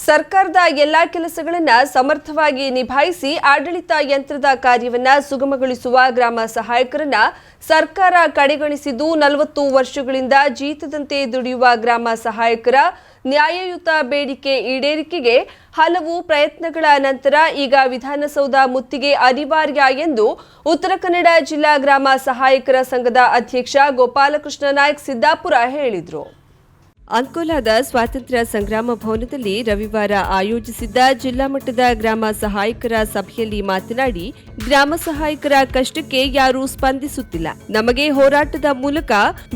ಸರ್ಕಾರದ ಎಲ್ಲಾ ಕೆಲಸಗಳನ್ನು ಸಮರ್ಥವಾಗಿ ನಿಭಾಯಿಸಿ ಆಡಳಿತ ಯಂತ್ರದ ಕಾರ್ಯವನ್ನು ಸುಗಮಗೊಳಿಸುವ ಗ್ರಾಮ ಸಹಾಯಕರನ್ನ ಸರ್ಕಾರ ಕಡೆಗಣಿಸಿದ್ದು 40 ವರ್ಷಗಳಿಂದ ಜೀತದಂತೆ ದುಡಿಯುವ ಗ್ರಾಮ ಸಹಾಯಕರ ನ್ಯಾಯಯುತ ಬೇಡಿಕೆ ಈಡೇರಿಕೆಗೆ ಹಲವು ಪ್ರಯತ್ನಗಳ ನಂತರ ಈಗ ವಿಧಾನಸೌಧ ಮುತ್ತಿಗೆ ಅನಿವಾರ್ಯ ಎಂದು ಉತ್ತರ ಕನ್ನಡ ಜಿಲ್ಲಾ ಗ್ರಾಮ ಸಹಾಯಕರ ಸಂಘದ ಅಧ್ಯಕ್ಷ ಗೋಪಾಲಕೃಷ್ಣ ನಾಯ್ಕ ಸಿದ್ದಾಪುರ ಹೇಳಿದರು. ಅಂಕೋಲಾದ ಸ್ವಾತಂತ್ರ್ಯ ಸಂಗ್ರಾಮ ಭವನದಲ್ಲಿ ರವಿವಾರ ಆಯೋಜಿಸಿದ್ದ ಜಿಲ್ಲಾ ಮಟ್ಟದ ಗ್ರಾಮ ಸಹಾಯಕರ ಸಭೆಯಲ್ಲಿ ಮಾತನಾಡಿ, ಗ್ರಾಮ ಸಹಾಯಕರ ಕಷ್ಟಕ್ಕೆ ಯಾರೂ ಸ್ಪಂದಿಸುತ್ತಿಲ್ಲ. ನಮಗೆ ಹೋರಾಟದ ಮೂಲಕ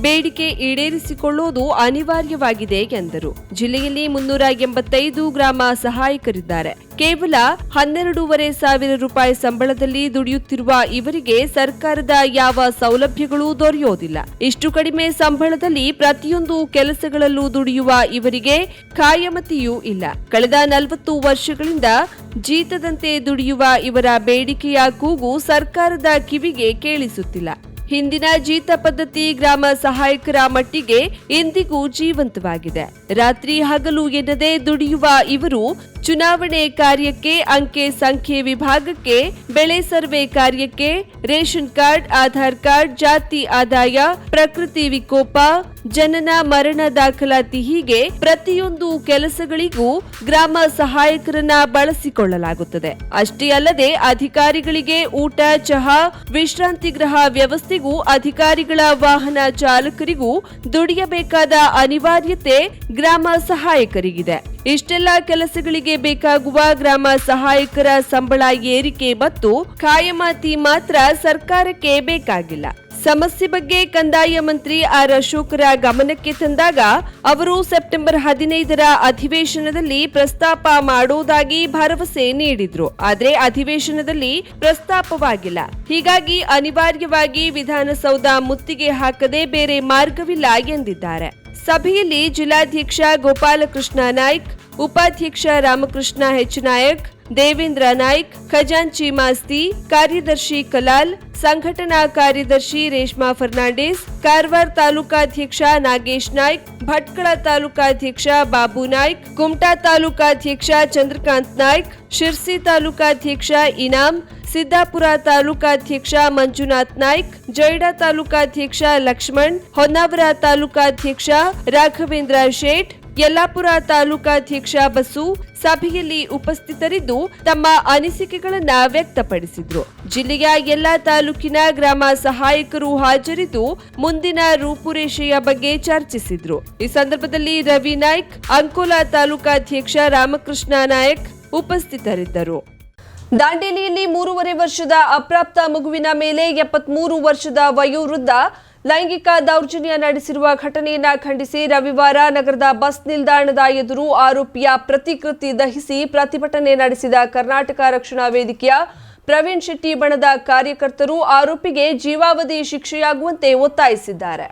ಬೇಡಿಕೆ ಈಡೇರಿಸಿಕೊಳ್ಳುವುದು ಅನಿವಾರ್ಯವಾಗಿದೆ ಎಂದರು. ಜಿಲ್ಲೆಯಲ್ಲಿ 385 ಗ್ರಾಮ ಸಹಾಯಕರಿದ್ದಾರೆ. ಕೇವಲ 12,500 ರೂಪಾಯಿ ಸಂಬಳದಲ್ಲಿ ದುಡಿಯುತ್ತಿರುವ ಇವರಿಗೆ ಸರ್ಕಾರದ ಯಾವ ಸೌಲಭ್ಯಗಳೂ ದೊರೆಯೋದಿಲ್ಲ. ಇಷ್ಟು ಕಡಿಮೆ ಸಂಬಳದಲ್ಲಿ ಪ್ರತಿಯೊಂದು ಕೆಲಸಗಳಲ್ಲೂ ದುಡಿಯುವ ಇವರಿಗೆ ಖಾಯಮತಿಯೂ ಇಲ್ಲ. ಕಳೆದ 40 ವರ್ಷಗಳಿಂದ ಜೀತದಂತೆ ದುಡಿಯುವ ಇವರ ಬೇಡಿಕೆಯ ಕೂಗು ಸರ್ಕಾರದ ಕಿವಿಗೆ ಕೇಳಿಸುತ್ತಿಲ್ಲ. ಹಿಂದಿನ ಜೀತ ಪದ್ಧತಿ ಗ್ರಾಮ ಸಹಾಯಕರ ಮಟ್ಟಿಗೆ ಇಂದಿಗೂ ಜೀವಂತವಾಗಿದೆ. ರಾತ್ರಿ ಹಗಲು ಎನ್ನದೆ ದುಡಿಯುವ ಇವರು ಚುನಾವಣೆ ಕಾರ್ಯಕ್ಕೆ, ಅಂಕೆ ಸಂಖ್ಯೆ ವಿಭಾಗಕ್ಕೆ, ಬೆಳೆ ಸರ್ವೆ ಕಾರ್ಯಕ್ಕೆ, ರೇಷನ್ ಕಾರ್ಡ್, ಆಧಾರ್ ಕಾರ್ಡ್, ಜಾತಿ ಆದಾಯ, ಪ್ರಕೃತಿ ವಿಕೋಪ, ಜನನ ಮರಣ ದಾಖಲಾತಿ ಹೀಗೆ ಪ್ರತಿಯೊಂದು ಕೆಲಸಗಳಿಗೂ ಗ್ರಾಮ ಸಹಾಯಕರನ್ನ ಬಳಸಿಕೊಳ್ಳಲಾಗುತ್ತದೆ. ಅಷ್ಟೇ ಅಲ್ಲದೆ ಅಧಿಕಾರಿಗಳಿಗೆ ಊಟ, ಚಹಾ, ವಿಶ್ರಾಂತಿ ಗೃಹ ವ್ಯವಸ್ಥೆಗೂ ಅಧಿಕಾರಿಗಳ ವಾಹನ ಚಾಲಕರಿಗೂ ದುಡಿಯಬೇಕಾದ ಅನಿವಾರ್ಯತೆ ಗ್ರಾಮ ಸಹಾಯಕರಿಗಿದೆ. ಇಷ್ಟೆಲ್ಲ ಕೆಲಸಗಳಿಗೆ ಬೇಕಾಗುವ ಗ್ರಾಮ ಸಹಾಯಕರ ಸಂಬಳ ಏರಿಕೆ ಮತ್ತು ಖಾಯಮಾತಿ ಮಾತ್ರ ಸರ್ಕಾರಕ್ಕೆ ಬೇಕಾಗಿಲ್ಲ. ಸಮಸ್ಯೆ ಬಗ್ಗೆ ಕಂದಾಯ ಮಂತ್ರಿ ಆರ್ ಅಶೋಕರ ಗಮನಕ್ಕೆ ತಂದಾಗ ಅವರು ಸೆಪ್ಟೆಂಬರ್ 15ರ ಅಧಿವೇಶನದಲ್ಲಿ ಪ್ರಸ್ತಾಪ ಮಾಡುವುದಾಗಿ ಭರವಸೆ ನೀಡಿದ್ರು. ಆದರೆ ಅಧಿವೇಶನದಲ್ಲಿ ಪ್ರಸ್ತಾಪವಾಗಿಲ್ಲ. ಹೀಗಾಗಿ ಅನಿವಾರ್ಯವಾಗಿ ವಿಧಾನಸೌಧ ಮುತ್ತಿಗೆ ಹಾಕದೆ ಬೇರೆ ಮಾರ್ಗವಿಲ್ಲ ಎಂದಿದ್ದಾರೆ. ಸಭೆಯಲ್ಲಿ ಜಿಲ್ಲಾಧ್ಯಕ್ಷ ಗೋಪಾಲಕೃಷ್ಣ ನಾಯ್ಕ, ಉಪಾಧ್ಯಕ್ಷ ರಾಮಕೃಷ್ಣ ಹೆಚ್ ನಾಯಕ್, ದೇವೇಂದ್ರ ನಾಯ್ಕ್, ಖಜಾಂಚಿ ಮಾಸ್ತಿ, ಕಾರ್ಯದರ್ಶಿ ಕಲಾಲ್, ಸಂಘಟನಾ ಕಾರ್ಯದರ್ಶಿ ರೇಷ್ಮಾ ಫರ್ನಾಂಡಿಸ್, ಕಾರವಾರ ತಾಲೂಕಾಧ್ಯಕ್ಷ ನಾಗೇಶ್ ನಾಯ್ಕ್, ಭಟ್ಕಳ ತಾಲೂಕಾಧ್ಯಕ್ಷ ಬಾಬು ನಾಯ್ಕ್, ಕುಮಟಾ ತಾಲೂಕಾಧ್ಯಕ್ಷ ಚಂದ್ರಕಾಂತ್ ನಾಯ್ಕ್, ಶಿರ್ಸಿ ತಾಲೂಕಾಧ್ಯಕ್ಷ ಇನಾಮ್, ಸಿದ್ದಾಪುರ ತಾಲೂಕಾಧ್ಯಕ್ಷ ಮಂಜುನಾಥ್ ನಾಯ್ಕ್, ಜೈಡಾ ತಾಲೂಕಾಧ್ಯಕ್ಷ ಲಕ್ಷ್ಮಣ್, ಹೊನ್ನಾವರ ತಾಲೂಕಾಧ್ಯಕ್ಷ ರಾಘವೇಂದ್ರ ಶೇಟ್, ಯಲ್ಲಾಪುರ ತಾಲೂಕಾಧ್ಯಕ್ಷ ಬಸು ಸಭೆಯಲ್ಲಿ ಉಪಸ್ಥಿತರಿದ್ದು ತಮ್ಮ ಅನಿಸಿಕೆಗಳನ್ನು ವ್ಯಕ್ತಪಡಿಸಿದ್ರು. ಜಿಲ್ಲೆಯ ಎಲ್ಲಾ ತಾಲೂಕಿನ ಗ್ರಾಮ ಸಹಾಯಕರು ಹಾಜರಿದ್ದು ಮುಂದಿನ ರೂಪುರೇಷೆಯ ಬಗ್ಗೆ ಚರ್ಚಿಸಿದ್ರು. ಈ ಸಂದರ್ಭದಲ್ಲಿ ರವಿ ನಾಯ್ಕ್, ಅಂಕೋಲಾ ತಾಲೂಕಾಧ್ಯಕ್ಷ ರಾಮಕೃಷ್ಣ ನಾಯಕ್ ಉಪಸ್ಥಿತರಿದ್ದರು. ದಾಂಡೇಲಿಯಲ್ಲಿ 3.5 ವರ್ಷದ ಅಪ್ರಾಪ್ತ ಮಗುವಿನ ಮೇಲೆ 73 ವರ್ಷದ ವಯೋವೃದ್ಧ ಲೈಂಗಿಕ ದೌರ್ಜನ್ಯ ನಡೆಸಿರುವ ಘಟನೆಯನ್ನ ಖಂಡಿಸಿ ರವಿವಾರ ನಗರದ ಬಸ್ ನಿಲ್ದಾಣದ ಎದುರು ಆರೋಪಿಯ ಪ್ರತಿಕೃತಿ ದಹಿಸಿ ಪ್ರತಿಭಟನೆ ನಡೆಸಿದ ಕರ್ನಾಟಕ ರಕ್ಷಣಾ ವೇದಿಕೆಯ ಪ್ರವೀಣ್ ಶೆಟ್ಟಿ ಬಣದ ಕಾರ್ಯಕರ್ತರು ಆರೋಪಿಗೆ ಜೀವಾವಧಿ ಶಿಕ್ಷೆಯಾಗುವಂತೆ ಒತ್ತಾಯಿಸಿದ್ದಾರೆ.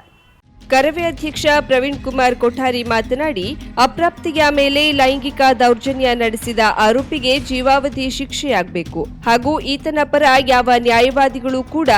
ಕರವೇ ಅಧ್ಯಕ್ಷ ಪ್ರವೀಣ್ ಕುಮಾರ್ ಕೊಠಾರಿ ಮಾತನಾಡಿ, ಅಪ್ರಾಪ್ತಿಯ ಮೇಲೆ ಲೈಂಗಿಕ ದೌರ್ಜನ್ಯ ನಡೆಸಿದ ಆರೋಪಿಗೆ ಜೀವಾವಧಿ ಶಿಕ್ಷೆಯಾಗಬೇಕು ಹಾಗೂ ಈತನ ಪರ ಯಾವ ನ್ಯಾಯವಾದಿಗಳು ಕೂಡ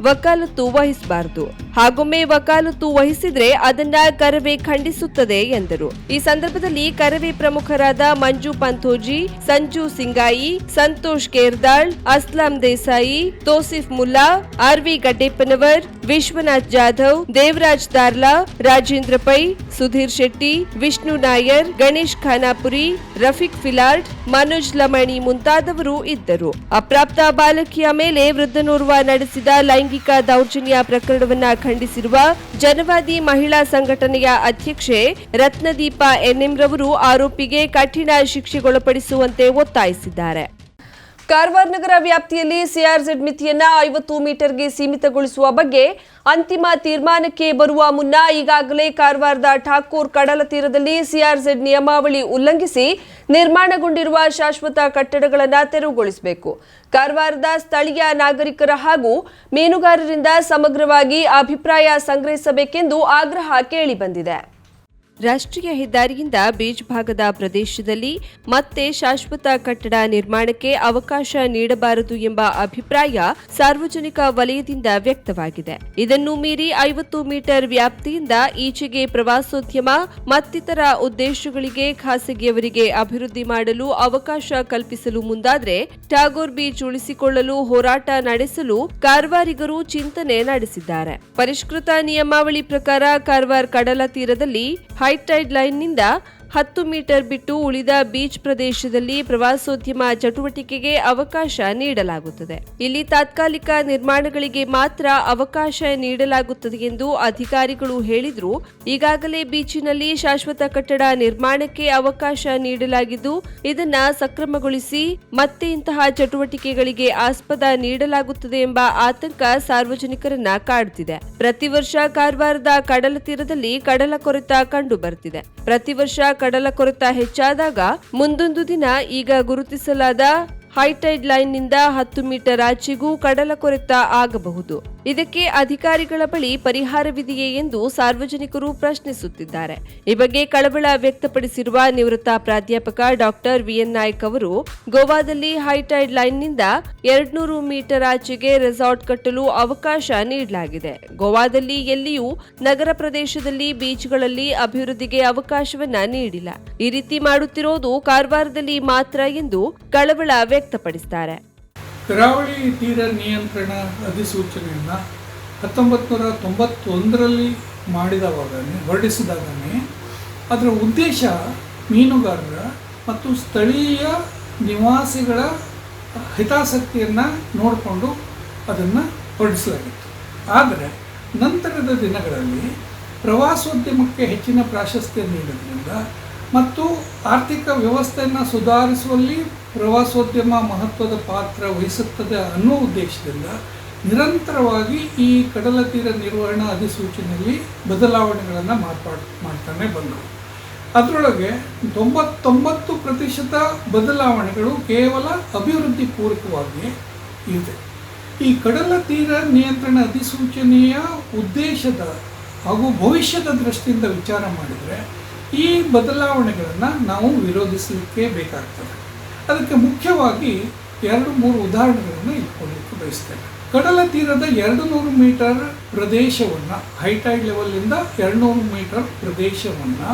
ವಕಾಲತ್ತು ವಹಿಸಬಾರದು. ಹಾಗೊಮ್ಮೆ ವಕಾಲತ್ತು ವಹಿಸಿದ್ರೆ ಅದನ್ನ ಕರವೇ ಖಂಡಿಸುತ್ತದೆ ಎಂದರು. ಈ ಸಂದರ್ಭದಲ್ಲಿ ಕರವೇ ಪ್ರಮುಖರಾದ ಮಂಜು ಪಂಥೋಜಿ, ಸಂಜು ಸಿಂಗಾಯಿ, ಸಂತೋಷ್ ಕೇರ್ದಾಳ್, ಅಸ್ಲಾಂ ದೇಸಾಯಿ, ತೋಸಿಫ್ ಮುಲ್ಲಾ, ಆರ್ವಿ ಗಡ್ಡೆಪ್ಪನವರ್, ವಿಶ್ವನಾಥ್ ಜಾಧವ್, ದೇವರಾಜ್ ದಾರ್ಲಾ, ರಾಜೇಂದ್ರ ಪೈ, ಸುಧೀರ್ ಶೆಟ್ಟಿ, ವಿಷ್ಣು ನಾಯರ್, ಗಣೇಶ್ ಖಾನಾಪುರಿ, ರಫೀಕ್ ಫಿಲಾರ್ಡ್, ಮನೋಜ್ ಲಮಣಿ ಮುಂತಾದವರು ಇದ್ದರು. ಅಪ್ರಾಪ್ತ ಬಾಲಕಿಯ ಮೇಲೆ ವೃದ್ಧನೋರ್ವ ನಡೆಸಿದ ಲೈಂಗಿಕ ದೌರ್ಜನ್ಯ ಪ್ರಕರಣವನ್ನ ಖಂಡಿಸಿರುವ ಜನವಾದಿ ಮಹಿಳಾ ಸಂಘಟನೆಯ ಅಧ್ಯಕ್ಷೆ ರತ್ನದೀಪ ಎನ್ಎಂ ರವರು ಆರೋಪಿಗೆ ಕಠಿಣ ಶಿಕ್ಷೆಗೊಳಪಡಿಸುವಂತೆ ಒತ್ತಾಯಿಸಿದ್ದಾರೆ. ಕಾರವಾರ ನಗರ ವ್ಯಾಪ್ತಿಯಲ್ಲಿ ಸಿಆರ್ಜೆಡ್ ಮಿತಿಯನ್ನ 50 ಮೀಟರ್ಗೆ ಸೀಮಿತಗೊಳಿಸುವ ಬಗ್ಗೆ ಅಂತಿಮ ತೀರ್ಮಾನಕ್ಕೆ ಬರುವ ಮುನ್ನ ಈಗಾಗಲೇ ಕಾರವಾರದ ಠಾಕೂರ್ ಕಡಲ ತೀರದಲ್ಲಿ ಸಿಆರ್ಜೆಡ್ ನಿಯಮಾವಳಿ ಉಲ್ಲಂಘಿಸಿ ನಿರ್ಮಾಣಗೊಂಡಿರುವ ಶಾಶ್ವತ ಕಟ್ಟಡಗಳನ್ನು ತೆರವುಗೊಳಿಸಬೇಕು. ಕಾರವಾರದ ಸ್ಥಳೀಯ ನಾಗರಿಕರ ಹಾಗೂ ಮೀನುಗಾರರಿಂದ ಸಮಗ್ರವಾಗಿ ಅಭಿಪ್ರಾಯ ಸಂಗ್ರಹಿಸಬೇಕೆಂದು ಆಗ್ರಹ ಕೇಳಿಬಂದಿದೆ. ರಾಷ್ಟ್ರೀಯ ಹೆದ್ದಾರಿಯಿಂದ ಬೀಚ್ ಭಾಗದ ಪ್ರದೇಶದಲ್ಲಿ ಮತ್ತೆ ಶಾಶ್ವತ ಕಟ್ಟಡ ನಿರ್ಮಾಣಕ್ಕೆ ಅವಕಾಶ ನೀಡಬಾರದು ಎಂಬ ಅಭಿಪ್ರಾಯ ಸಾರ್ವಜನಿಕ ವಲಯದಿಂದ ವ್ಯಕ್ತವಾಗಿದೆ. ಇದನ್ನು ಮೀರಿ 50 ಮೀಟರ್ ವ್ಯಾಪ್ತಿಯಿಂದ ಈಚೆಗೆ ಪ್ರವಾಸೋದ್ಯಮ ಮತ್ತಿತರ ಉದ್ದೇಶಗಳಿಗೆ ಖಾಸಗಿಯವರಿಗೆ ಅಭಿವೃದ್ಧಿ ಮಾಡಲು ಅವಕಾಶ ಕಲ್ಪಿಸಲು ಮುಂದಾದರೆ ಟಾಗೋರ್ ಬೀಚ್ ಉಳಿಸಿಕೊಳ್ಳಲು ಹೋರಾಟ ನಡೆಸಲು ಕಾರವಾರಿಗರು ಚಿಂತನೆ ನಡೆಸಿದ್ದಾರೆ. ಪರಿಷ್ಕೃತ ನಿಯಮಾವಳಿ ಪ್ರಕಾರ ಕಾರವಾರ ಕಡಲ ತೀರದಲ್ಲಿ ಹೈಟೈಡ್ ಲೈನ್ನಿಂದ 10 ಮೀಟರ್ ಬಿಟ್ಟು ಉಳಿದ ಬೀಚ್ ಪ್ರದೇಶದಲ್ಲಿ ಪ್ರವಾಸೋದ್ಯಮ ಚಟುವಟಿಕೆಗೆ ಅವಕಾಶ ನೀಡಲಾಗುತ್ತದೆ. ಇಲ್ಲಿ ತಾತ್ಕಾಲಿಕ ನಿರ್ಮಾಣಗಳಿಗೆ ಮಾತ್ರ ಅವಕಾಶ ನೀಡಲಾಗುತ್ತದೆ ಎಂದು ಅಧಿಕಾರಿಗಳು ಹೇಳಿದ್ರು. ಈಗಾಗಲೇ ಬೀಚಿನಲ್ಲಿ ಶಾಶ್ವತ ಕಟ್ಟಡ ನಿರ್ಮಾಣಕ್ಕೆ ಅವಕಾಶ ನೀಡಲಾಗಿದ್ದು, ಇದನ್ನ ಸಕ್ರಮಗೊಳಿಸಿ ಮತ್ತೆ ಇಂತಹ ಚಟುವಟಿಕೆಗಳಿಗೆ ಆಸ್ಪದ ನೀಡಲಾಗುತ್ತದೆ ಎಂಬ ಆತಂಕ ಸಾರ್ವಜನಿಕರನ್ನ ಕಾಡುತ್ತಿದೆ. ಪ್ರತಿ ವರ್ಷ ಕಾರವಾರದ ಕಡಲ ತೀರದಲ್ಲಿ ಕಡಲ ಕೊರೆತ ಕಂಡು ಬರ್ತಿದೆ. ಪ್ರತಿ ವರ್ಷ ಕಡಲ ಕೊರೆತ ಹೆಚ್ಚಾದಾಗ ಮುಂದೊಂದು ದಿನ ಈಗ ಗುರುತಿಸಲಾದ ಹೈಟೈಡ್ ಲೈನ್ನಿಂದ 10 ಮೀಟರ್ ಆಚೆಗೂ ಕಡಲ ಕೊರೆತ ಆಗಬಹುದು. ಇದಕ್ಕೆ ಅಧಿಕಾರಿಗಳ ಬಳಿ ಪರಿಹಾರವಿದೆಯೇ ಎಂದು ಸಾರ್ವಜನಿಕರು ಪ್ರಶ್ನಿಸುತ್ತಿದ್ದಾರೆ. ಈ ಬಗ್ಗೆ ಕಳವಳ ವ್ಯಕ್ತಪಡಿಸಿರುವ ನಿವೃತ್ತ ಪ್ರಾಧ್ಯಾಪಕ ಡಾಕ್ಟರ್ ವಿಎನ್ ನಾಯ್ಕ್ ಅವರು, ಗೋವಾದಲ್ಲಿ ಹೈಟೈಡ್ ಲೈನ್ನಿಂದ 200 ಮೀಟರ್ ಆಚೆಗೆ ರೆಸಾರ್ಟ್ ಕಟ್ಟಲು ಅವಕಾಶ ನೀಡಲಾಗಿದೆ. ಗೋವಾದಲ್ಲಿ ಎಲ್ಲಿಯೂ ನಗರ ಪ್ರದೇಶದಲ್ಲಿ ಬೀಚ್ಗಳಲ್ಲಿ ಅಭಿವೃದ್ಧಿಗೆ ಅವಕಾಶವನ್ನ ನೀಡಿಲ್ಲ. ಈ ರೀತಿ ಮಾಡುತ್ತಿರೋದು ಕಾರವಾರದಲ್ಲಿ ಮಾತ್ರ ಎಂದು ಕಳವಳ ವ್ಯಕ್ತಪಡಿಸಿದ್ದಾರೆ. ಕರಾವಳಿ ತೀರ ನಿಯಂತ್ರಣ ಅಧಿಸೂಚನೆಯನ್ನು 1991ರಲ್ಲಿ ಹೊರಡಿಸಿದಾಗನೇ ಅದರ ಉದ್ದೇಶ ಮೀನುಗಾರರ ಮತ್ತು ಸ್ಥಳೀಯ ನಿವಾಸಿಗಳ ಹಿತಾಸಕ್ತಿಯನ್ನು ನೋಡಿಕೊಂಡು ಅದನ್ನು ಹೊರಡಿಸಲಾಗಿತ್ತು. ಆದರೆ ನಂತರದ ದಿನಗಳಲ್ಲಿ ಪ್ರವಾಸೋದ್ಯಮಕ್ಕೆ ಹೆಚ್ಚಿನ ಪ್ರಾಶಸ್ತ್ಯ ನೀಡೋದ್ರಿಂದ ಮತ್ತು ಆರ್ಥಿಕ ವ್ಯವಸ್ಥೆಯನ್ನು ಸುಧಾರಿಸುವಲ್ಲಿ ಪ್ರವಾಸೋದ್ಯಮ ಮಹತ್ವದ ಪಾತ್ರ ವಹಿಸುತ್ತದೆ ಅನ್ನೋ ಉದ್ದೇಶದಿಂದ ನಿರಂತರವಾಗಿ ಈ ಕಡಲ ತೀರ ನಿರ್ವಹಣಾ ಅಧಿಸೂಚನೆಯಲ್ಲಿ ಬದಲಾವಣೆಗಳನ್ನು ಮಾಡ್ತಾನೆ ಬಂದರು. ಅದರೊಳಗೆ 99% ಬದಲಾವಣೆಗಳು ಕೇವಲ ಅಭಿವೃದ್ಧಿ ಪೂರಕವಾಗಿ ಇದೆ. ಈ ಕಡಲ ತೀರ ನಿಯಂತ್ರಣ ಅಧಿಸೂಚನೆಯ ಉದ್ದೇಶದ ಹಾಗೂ ಭವಿಷ್ಯದ ದೃಷ್ಟಿಯಿಂದ ವಿಚಾರ ಮಾಡಿದರೆ ಈ ಬದಲಾವಣೆಗಳನ್ನು ನಾವು ವಿರೋಧಿಸಲಿಕ್ಕೆ ಬೇಕಾಗ್ತದೆ. ಅದಕ್ಕೆ ಮುಖ್ಯವಾಗಿ 2-3 ಉದಾಹರಣೆಗಳನ್ನು ಇಟ್ಕೊಳ್ಳಿಕ್ಕೆ ಬಯಸ್ತೇನೆ. ಕಡಲ ತೀರದ 200 ಮೀಟರ್ ಪ್ರದೇಶವನ್ನು ಹೈಟೈಡ್ ಲೆವೆಲಿಂದ 200 ಮೀಟರ್ ಪ್ರದೇಶವನ್ನು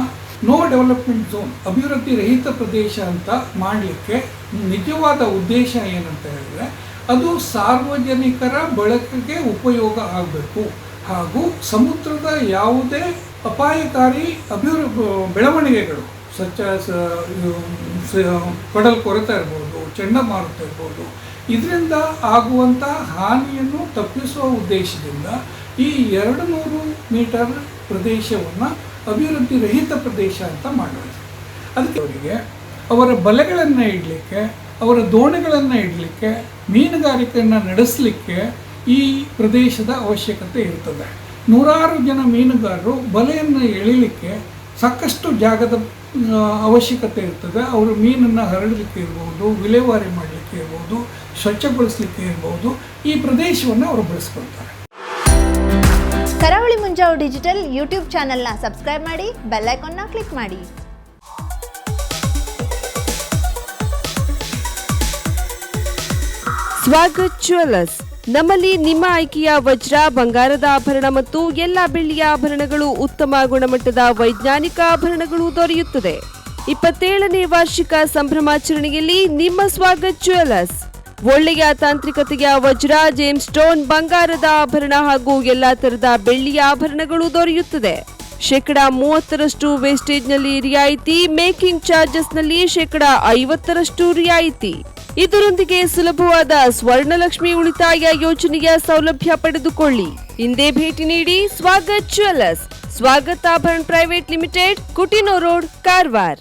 ನೋ ಡೆವಲಪ್ಮೆಂಟ್ ಝೋನ್, ಅಭಿವೃದ್ಧಿ ರಹಿತ ಪ್ರದೇಶ ಅಂತ ಮಾಡಲಿಕ್ಕೆ ನಿಜವಾದ ಉದ್ದೇಶ ಏನಂತ ಹೇಳಿದ್ರೆ, ಅದು ಸಾರ್ವಜನಿಕರ ಬಳಕೆಗೆ ಉಪಯೋಗ ಆಗಬೇಕು ಹಾಗೂ ಸಮುದ್ರದ ಯಾವುದೇ ಅಪಾಯಕಾರಿ ಬೆಳವಣಿಗೆಗಳು ಕಡಲ್ ಕೊರೆತ ಇರ್ಬೋದು, ಚಂಡಮಾರುತ ಇರ್ಬೋದು, ಇದರಿಂದ ಆಗುವಂಥ ಹಾನಿಯನ್ನು ತಪ್ಪಿಸುವ ಉದ್ದೇಶದಿಂದ ಈ 200 ಮೀಟರ್ ಪ್ರದೇಶವನ್ನು ಅಭಿವೃದ್ಧಿ ರಹಿತ ಪ್ರದೇಶ ಅಂತ ಮಾಡಲಾಗಿದೆ. ಅದಕ್ಕೆ ಅವರಿಗೆ ಅವರ ಬಲೆಗಳನ್ನು ಇಡಲಿಕ್ಕೆ, ಅವರ ದೋಣಿಗಳನ್ನು ಇಡಲಿಕ್ಕೆ, ಮೀನುಗಾರಿಕೆಯನ್ನು ನಡೆಸಲಿಕ್ಕೆ ಈ ಪ್ರದೇಶದ ಅವಶ್ಯಕತೆ ಇರ್ತದೆ. ನೂರಾರು ಜನ ಮೀನುಗಾರರು ಬಲೆಯನ್ನು ಎಳಿಲಿಕ್ಕೆ ಸಾಕಷ್ಟು ಜಾಗದ ಅವಶ್ಯಕತೆ ಇರ್ತದೆ. ಅವರು ಮೀನನ್ನು ಹರಡಲಿಕ್ಕೆ ಇರ್ಬೋದು, ವಿಲೇವಾರಿ ಮಾಡಲಿಕ್ಕೆ ಇರ್ಬೋದು, ಸ್ವಚ್ಛಗೊಳಿಸಲಿಕ್ಕೆ ಇರ್ಬೋದು, ಈ ಪ್ರದೇಶವನ್ನು ಅವರು ಬಳಸ್ಕೊಳ್ತಾರೆ. ಕರಾವಳಿ ಮುಂಜಾವು ಡಿಜಿಟಲ್ ಯೂಟ್ಯೂಬ್ ಚಾನೆಲ್ನ ಸಬ್ಸ್ಕ್ರೈಬ್ ಮಾಡಿ, ಬೆಲ್ ಐಕಾನ್ನ ಕ್ಲಿಕ್ ಮಾಡಿ. ಸ್ವಾಗತ್ ಜ್ಯುವೆಲ್ಲರ್ಸ್. ನಮ್ಮಲ್ಲಿ ನಿಮ್ಮ ಆಯ್ಕೆಯ ವಜ್ರ, ಬಂಗಾರದ ಆಭರಣ ಮತ್ತು ಎಲ್ಲ ಬೆಳ್ಳಿಯ ಆಭರಣಗಳು, ಉತ್ತಮ ಗುಣಮಟ್ಟದ ವೈಜ್ಞಾನಿಕ ಆಭರಣಗಳು ದೊರೆಯುತ್ತದೆ. 27ನೇ ವಾರ್ಷಿಕ ಸಂಭ್ರಮಾಚರಣೆಯಲ್ಲಿ ನಿಮ್ಮ ಸ್ವಾಗತ್ ಜ್ಯುವೆಲ್ಲರ್ಸ್. ಒಳ್ಳೆಯ ತಾಂತ್ರಿಕತೆಯ ವಜ್ರ, ಜೇಮ್ಸ್ ಸ್ಟೋನ್, ಬಂಗಾರದ ಆಭರಣ ಹಾಗೂ ಎಲ್ಲಾ ತರದ ಬೆಳ್ಳಿಯ ಆಭರಣಗಳು ದೊರೆಯುತ್ತದೆ. 30% ವೇಸ್ಟೇಜ್ನಲ್ಲಿ ರಿಯಾಯಿತಿ, ಮೇಕಿಂಗ್ ಚಾರ್ಜಸ್ನಲ್ಲಿ 50% ರಿಯಾಯಿತಿ. ಇದರೊಂದಿಗೆ ಸುಲಭವಾದ ಸ್ವರ್ಣಲಕ್ಷ್ಮಿ ಉಳಿತಾಯ ಯೋಜನೆಯ ಸೌಲಭ್ಯ ಪಡೆದುಕೊಳ್ಳಿ. ಇಂದೇ ಭೇಟಿ ನೀಡಿ ಸ್ವಾಗತ್ ಜ್ಯುವೆಲ್ಲರ್ಸ್, ಸ್ವಾಗತ್ ಆಭರಣ private limited, ಕುಟಿನೋ road, Karwar.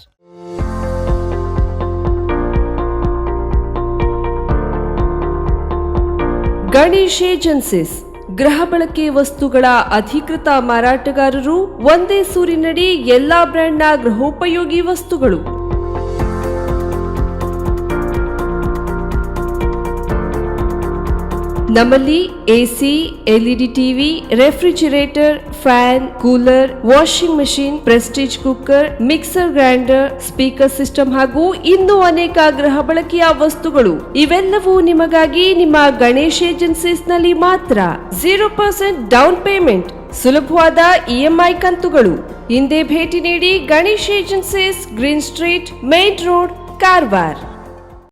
Ganesh agencies ಗೃಹ ಬಳಕೆ ವಸ್ತುಗಳ ಅಧಿಕೃತ ಮಾರಾಟಗಾರರು. ಒಂದೇ ಸೂರಿನಡಿ ಎಲ್ಲಾ ಬ್ರ್ಯಾಂಡ್ನ ಗೃಹೋಪಯೋಗಿ ವಸ್ತುಗಳು. ನಮ್ಮಲ್ಲಿ AC, LED TV, refrigerator, fan, cooler, washing machine, Prestige cooker, mixer grinder, speaker system ಹಾಗೂ ಇನ್ನೂ ಅನೇಕ ಗೃಹ ಬಳಕೆಯ ವಸ್ತುಗಳು ಇವೆಲ್ಲವೂ ನಿಮಗಾಗಿ ನಿಮ್ಮ ಗಣೇಶ್ ಏಜೆನ್ಸೀಸ್ ನಲ್ಲಿ ಮಾತ್ರ. 0% ಡೌನ್ ಪೇಮೆಂಟ್, ಸುಲಭವಾದ ಇಎಂಐ ಕಂತುಗಳು. ಹಿಂದೆ ಭೇಟಿ ನೀಡಿ Ganesh agencies, green street, main road, Karwar.